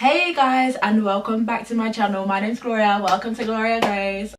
Hey guys, and welcome back to my channel. My name's Gloria. Welcome to Gloria Grace.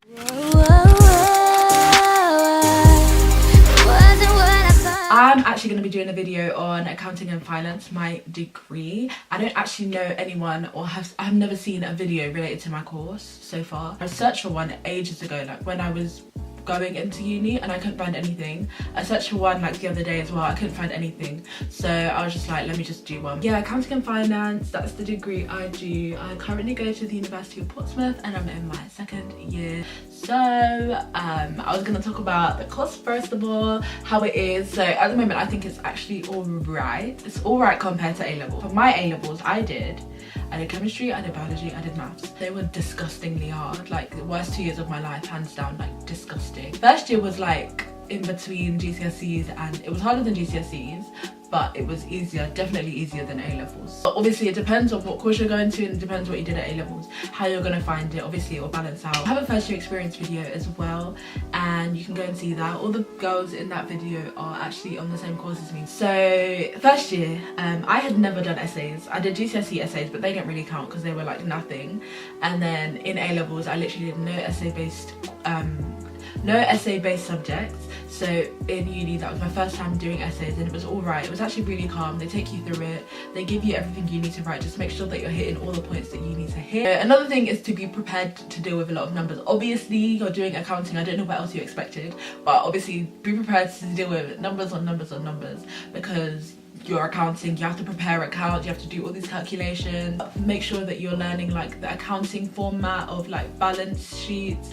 I'm actually going to be doing a video on accounting and finance, my degree. I don't actually know anyone or I've never seen a video related to my course so far. I searched for one ages ago, like when I was going into uni, and I couldn't find anything. I searched for one like the other day as well. I couldn't find anything, so I was just like, let me just do one. Yeah, accounting and finance, that's the degree I do. I currently go to the University of Portsmouth and I'm in my second year. So I was going to talk about the course first of all, how it is. So at the moment I think it's actually alright. It's alright compared to A-level. For my A-levels I did chemistry, I did biology, I did maths. They were disgustingly hard, like the worst 2 years of my life, hands down, like disgusting. First year was like in between GCSEs, and it was harder than GCSEs, but it was easier, definitely easier than A-levels. But obviously it depends on what course you're going to, and it depends what you did at A-levels, how you're going to find it. Obviously it will balance out. I have a first year experience video as well, and you can go and see that. All the girls in that video are actually on the same course as me. So first year, I had never done essays. I did GCSE essays, but they didn't really count because they were like nothing. And then in A-levels I literally did no essay-based subjects. So in uni, that was my first time doing essays, and it was alright. It was actually really calm. They take you through it, they give you everything you need to write. Just make sure that you're hitting all the points that you need to hit. Another thing is to be prepared to deal with a lot of numbers. Obviously you're doing accounting, I don't know what else you expected, but obviously be prepared to deal with numbers on numbers on numbers, because you're accounting, you have to prepare accounts, you have to do all these calculations. Make sure that you're learning like the accounting format of like balance sheets,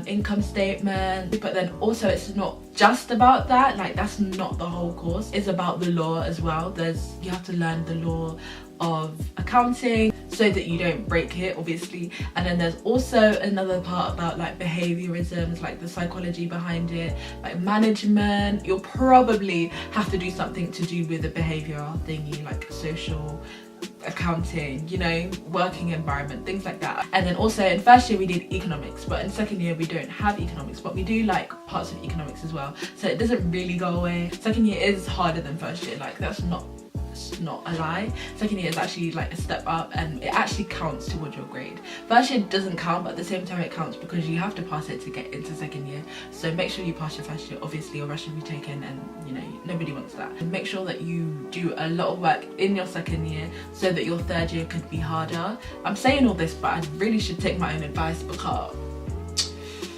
income statement. But then also it's not just about that, like that's not the whole course. It's about the law as well. You have to learn the law of accounting so that you don't break it, obviously. And then there's also another part about like behaviorisms, like the psychology behind it, like management. You'll probably have to do something to do with the behavioral thingy, like social accounting, you know, working environment, things like that. And then also in first year we did economics, but in second year we don't have economics, but we do like parts of economics as well, so it doesn't really go away. Second year is harder than first year, like that's not a lie. Second year is actually like a step up, and it actually counts towards your grade. First year doesn't count, but at the same time it counts because you have to pass it to get into second year. So make sure you pass your first year, obviously, or else you'll be taken, and you know, nobody wants that. And make sure that you do a lot of work in your second year so that your third year could be harder. I'm saying all this, but I really should take my own advice, because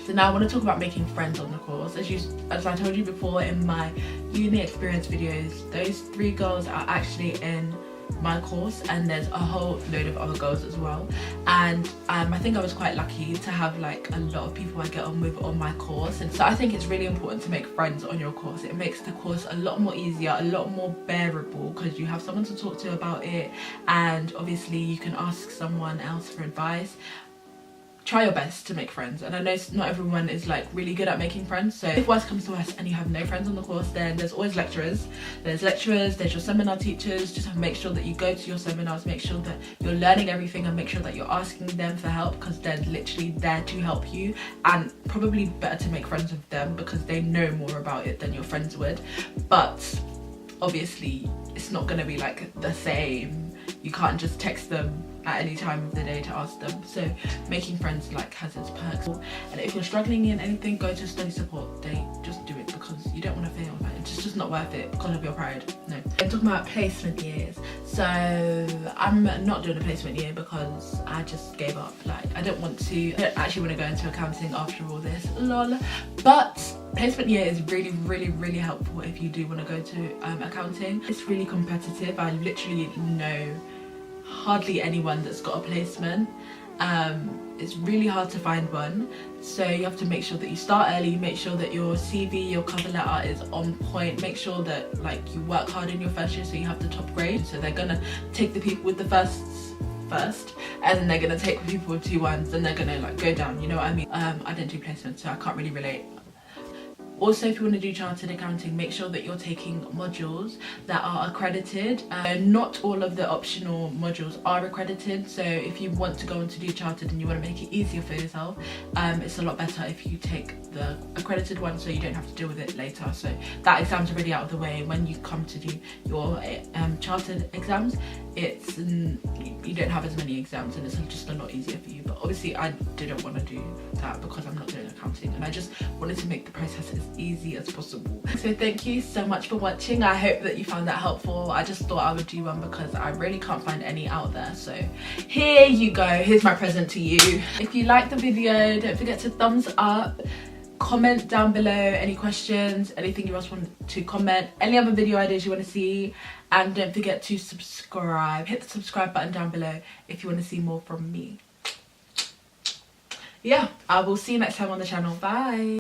so now I want to talk about making friends on the course. As I told you before in my uni experience videos, those 3 girls are actually in my course, and there's a whole load of other girls as well. And I think I was quite lucky to have like a lot of people I get on with on my course. And so I think it's really important to make friends on your course. It makes the course a lot more easier, a lot more bearable, because you have someone to talk to about it, and obviously you can ask someone else for advice. Try your best to make friends, and I know not everyone is like really good at making friends, so if worst comes to worst and you have no friends on the course, then there's always lecturers. There's your seminar teachers. Just make sure that you go to your seminars, make sure that you're learning everything, and make sure that you're asking them for help, because they're literally there to help you. And probably better to make friends with them because they know more about it than your friends would. But obviously it's not going to be like the same. You can't just text them at any time of the day to ask them. So making friends like has its perks. And if you're struggling in anything, go to study support day. Just do it, because you don't want to fail. Like, it's just not worth it because of your pride. No. I'm talking about placement years. So I'm not doing a placement year because I just gave up. Like, I don't actually want to go into accounting after all this, lol. But placement year is really helpful if you do want to go to accounting. It's really competitive. I literally know hardly anyone that's got a placement. It's really hard to find one, so you have to make sure that you start early, make sure that your CV, your cover letter is on point, make sure that like you work hard in your first year so you have the top grade. So they're gonna take the people with the first, and then they're gonna take the people with 2-1s, and they're gonna like go down, you know what I mean? I didn't do placement, so I can't really relate. Also, if you want to do chartered accounting, make sure that you're taking modules that are accredited. Not all of the optional modules are accredited, so if you want to go on to do chartered and you want to make it easier for yourself, it's a lot better if you take the accredited one so you don't have to deal with it later. So that exam's already out of the way. When you come to do your chartered exams, it's you don't have as many exams and it's just a lot easier for you. But obviously I didn't want to do that because I'm not doing accounting, and I just wanted to make the process as easy as possible. So thank you so much for watching. I hope that you found that helpful. I just thought I would do one because I really can't find any out there. So here you go, here's my present to you. If you liked the video, don't forget to thumbs up. Comment down below any questions, anything you else want to comment, any other video ideas you want to see, and don't forget to subscribe. Hit the subscribe button down below if you want to see more from me. Yeah, I will see you next time on the channel. Bye.